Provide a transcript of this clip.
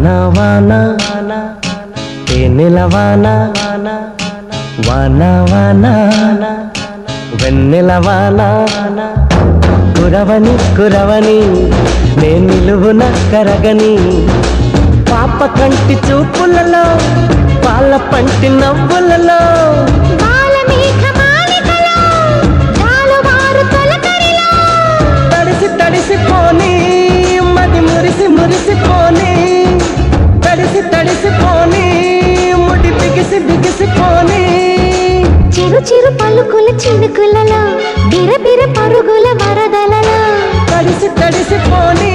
వానా వానా తేనెల వానా వానా వానా వెన్నెల వానా కురవని కురవని నే నిలువున కరగని పాప కంటి చూపులలో పాల పంటి నవ్వులలో తడిసి తడిసిపోని మది మురిసి మురిసిపోని తడిసి తడిసిపోని ముడి బిగిసి బిగిసిపోని చిరు చిరు పలుకుల చినుకులలో బిరబిర పరుగుల వరదలలో తడిసి తడిసిపోని